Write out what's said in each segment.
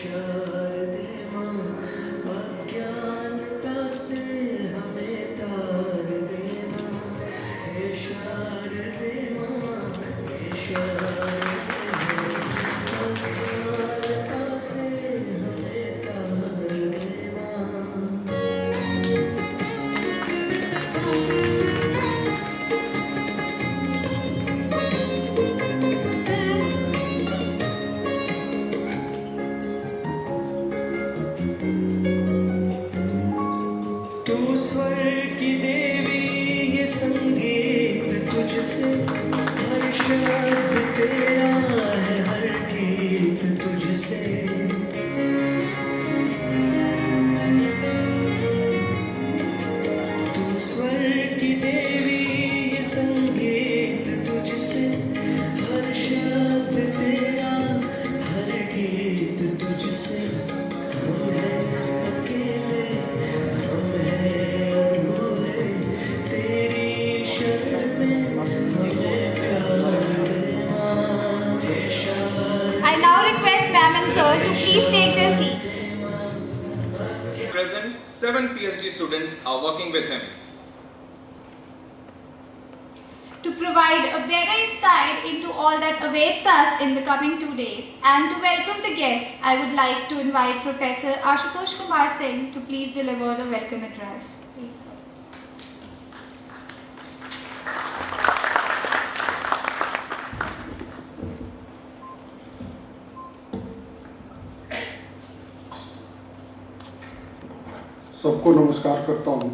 शारदे माँ अज्ञानता से हमें तार देना। हे शारदे माँ, हे शारदे माँ अज्ञानता से हमें तार देना। तू स्वर की देवी, ये संगीत तुझसे, हर शब्द तेरा है, हर गीत तुझसे। तू स्वर की देवी, ये संगीत तुझसे, हर शब्द तेरा, हर गीत तुझसे। हम हैं अकेले, हम हैं अधूरे, तेरी शरण में हमें प्यार देना। हे शारदे I now request ma'am and sir to please take their seat. Present, 7 PhD students are working with him. To provide a better insight into all that awaits us in the coming 2 days and to welcome the guest, I would like to invite Professor Ashutosh Kumar Singh to please deliver the welcome address. Please. सबको नमस्कार करता हूँ।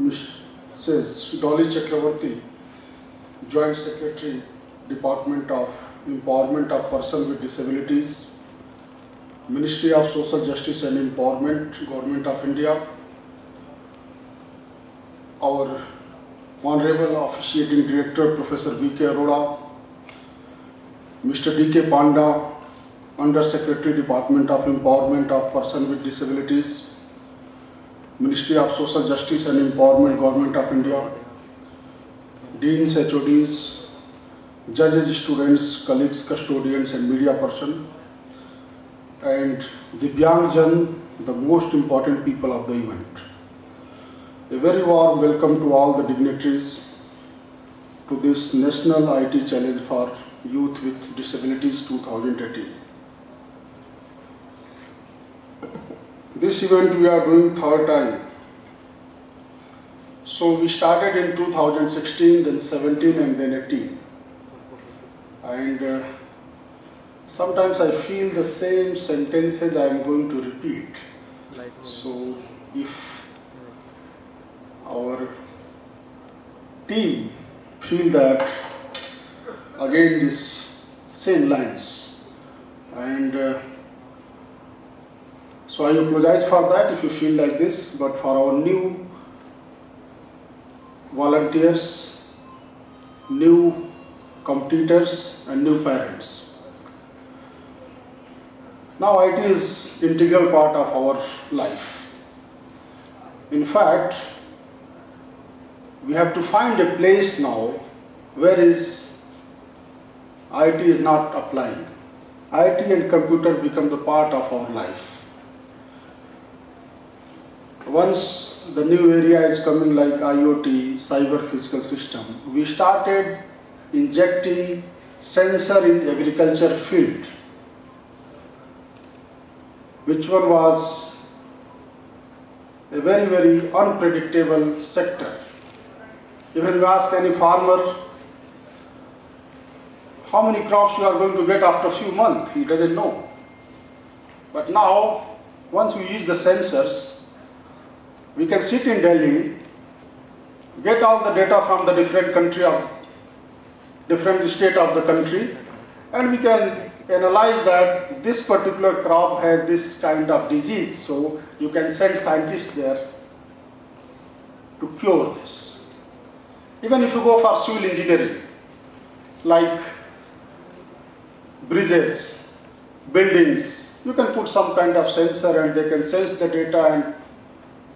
Mrs Dolly Chakraborty, joint secretary, department of empowerment of person with disabilities, ministry of social justice and empowerment, government of India, our honorable officiating director Professor V.K. Arora, Mr. D.K. Panda, Under Secretary, Department of Empowerment of Persons with Disabilities, Ministry of Social Justice and Empowerment, Government of India, Deans, HODs, judges, students, colleagues, custodians and media person, and Divyangjan, the most important people of the event. A very warm welcome to all the dignitaries to this National IT Challenge for Youth with Disabilities 2018. This event we are doing third time. So we started in 2016, then 17 and then 18. And sometimes I feel the same sentences I am going to repeat. So if our team feel that again this same lines, and so I apologize for that if you feel like this, but for our new volunteers, new competitors and new parents, now IT is integral part of our life. In fact, we have to find a place now where IT is not applying. IT and computer become the part of our life. Once the new area is coming like IoT, cyber physical system, we started injecting sensor in agriculture field, which one was a very, very unpredictable sector. Even you ask any farmer how many crops you are going to get after a few months, he doesn't know. But now, once we use the sensors, we can sit in Delhi, get all the data from the different state of the country, and we can analyze that this particular crop has this kind of disease, so you can send scientists there to cure this. Even if you go for civil engineering, like bridges, buildings, you can put some kind of sensor and they can sense the data and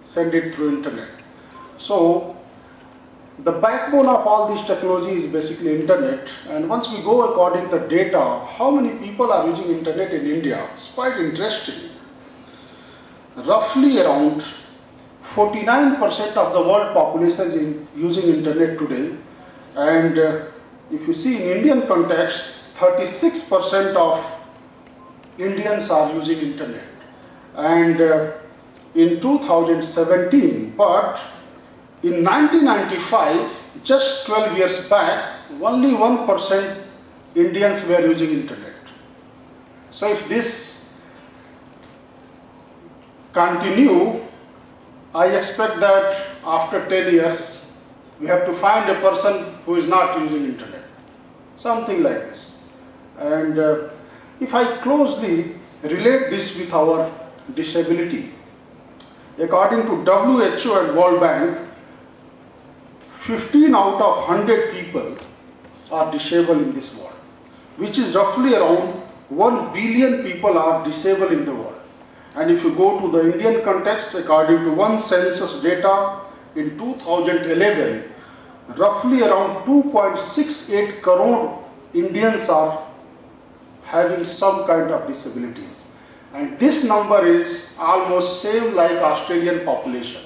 send it through internet. So The backbone of all this technology is basically internet, and once we go according to the data, how many people are using internet in India? It's quite interesting. Roughly around 49% of the world population is using internet today, and if you see in Indian context, 36% of Indians are using internet, and in 2017, but in 1995, just 12 years back, only 1% Indians were using internet. So if this continue, I expect that after 10 years, we have to find a person who is not using internet, something like this. And if I closely relate this with our disability, according to WHO and World Bank, 15 out of 100 people are disabled in this world, which is roughly around 1 billion people are disabled in the world. And if you go to the Indian context, according to one census data in 2011, roughly around 2.68 crore Indians are having some kind of disabilities. And this number is almost same like Australian population.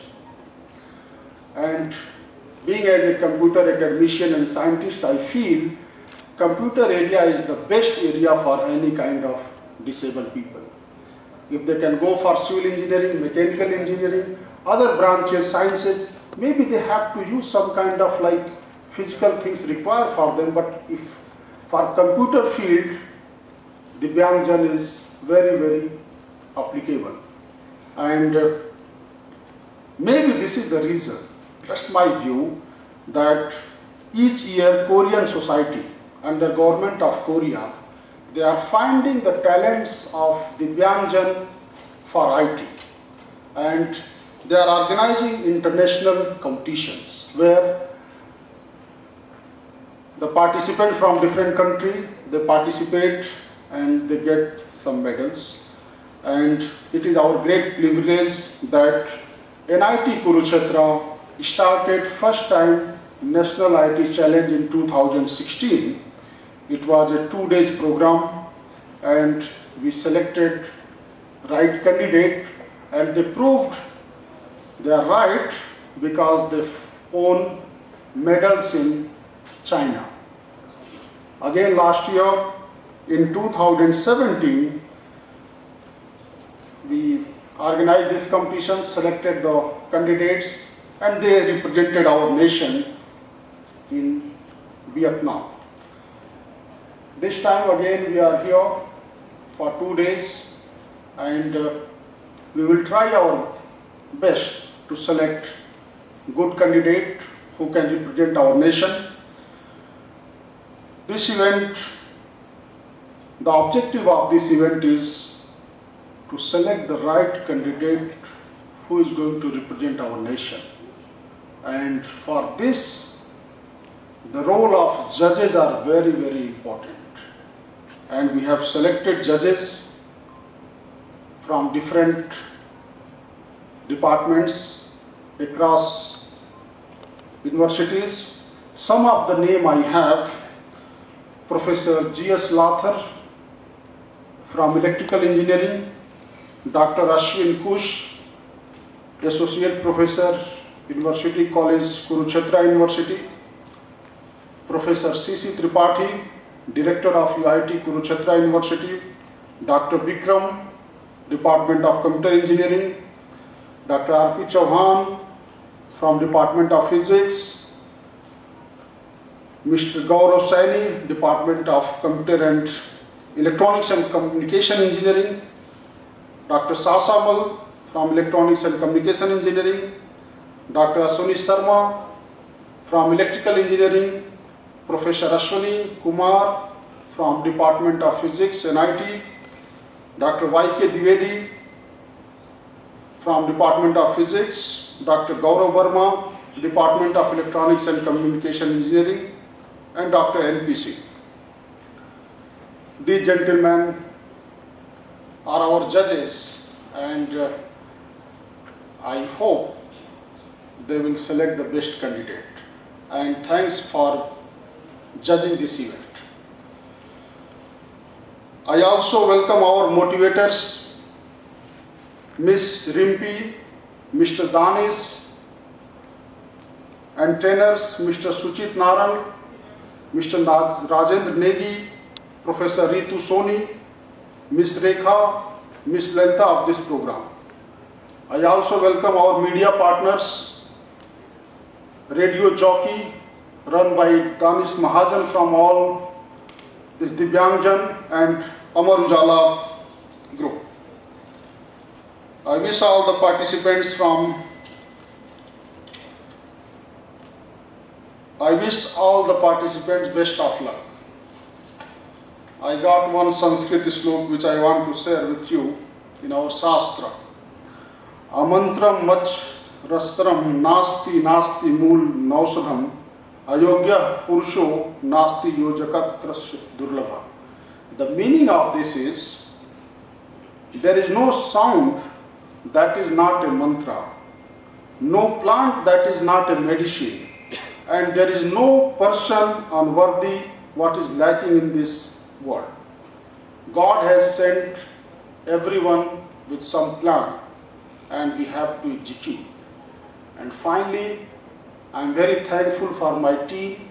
And being as a computer academician and scientist, I feel computer area is the best area for any kind of disabled people. If they can go for civil engineering, mechanical engineering, other branches, sciences, maybe they have to use some kind of like physical things required for them, but if for computer field, Divyangjan is very, very applicable. And maybe this is the reason, that's my view, that each year Korean society under government of Korea, they are finding the talents of Divyangjan for IT, and they are organizing international competitions where the participants from different countries, they participate and they get some medals. And it is our great privilege that NIT Kurukshetra started first time National IT Challenge in 2016. It was a 2 days program, and we selected right candidate, and they proved they are right because they won medals in China. Again last year in 2017, we organized this competition, selected the candidates, and they represented our nation in Vietnam. This time again we are here for 2 days, and we will try our best to select good candidate who can represent our nation. This event, the objective of this event is to select the right candidate who is going to represent our nation. And for this, the role of judges are very, very important. And we have selected judges from different departments across universities. Some of the name I have: Professor G.S. Lathar from Electrical Engineering, Dr. Ashwin Kush, Associate Professor, University College, Kurukshetra University, Professor C.C. Tripathi, Director of UIT Kurukshetra University, Dr. Vikram, Department of Computer Engineering, Dr. R.P. Chauhan from Department of Physics, Mr. Gaurav Saini, Department of Computer and Electronics and Communication Engineering, Dr. Sasamal from Electronics and Communication Engineering, Dr. Aswini Sharma from Electrical Engineering, Professor Ashwini Kumar from Department of Physics and IT, Dr. Y.K. Dwivedi from Department of Physics, Dr. Gaurav Verma, Department of Electronics and Communication Engineering, and Dr. NPC. These gentlemen are our judges, and I hope they will select the best candidate. and thanks for judging this event. I also welcome our motivators, Ms. Rimpi, Mr. Danis, and trainers, Mr. Suchit Naran, Mr. Rajendra Negi, Professor Ritu Soni, Ms. Rekha, Ms. Lalita of this program. I also welcome our media partners, Radio Jockey, run by Danish Mahajan from all this Divyangjan and Amar Ujala group. I wish all the participants best of luck. I got one Sanskrit slok which I want to share with you in our Shastra. Amantram mach rasram nasti nasti mool nausadham ayogya purusho nasti yojakatrasya durlabha. The meaning of this is, there is no sound that is not a mantra, no plant that is not a medicine, and there is no person unworthy what is lacking in this world. God has sent everyone with some plan, and we have to execute. And finally, I am very thankful for my team.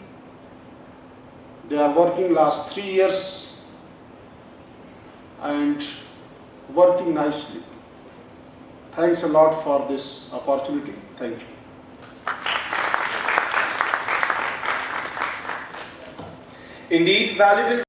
They are working last 3 years and working nicely. Thanks a lot for this opportunity. Thank you. Indeed, valuable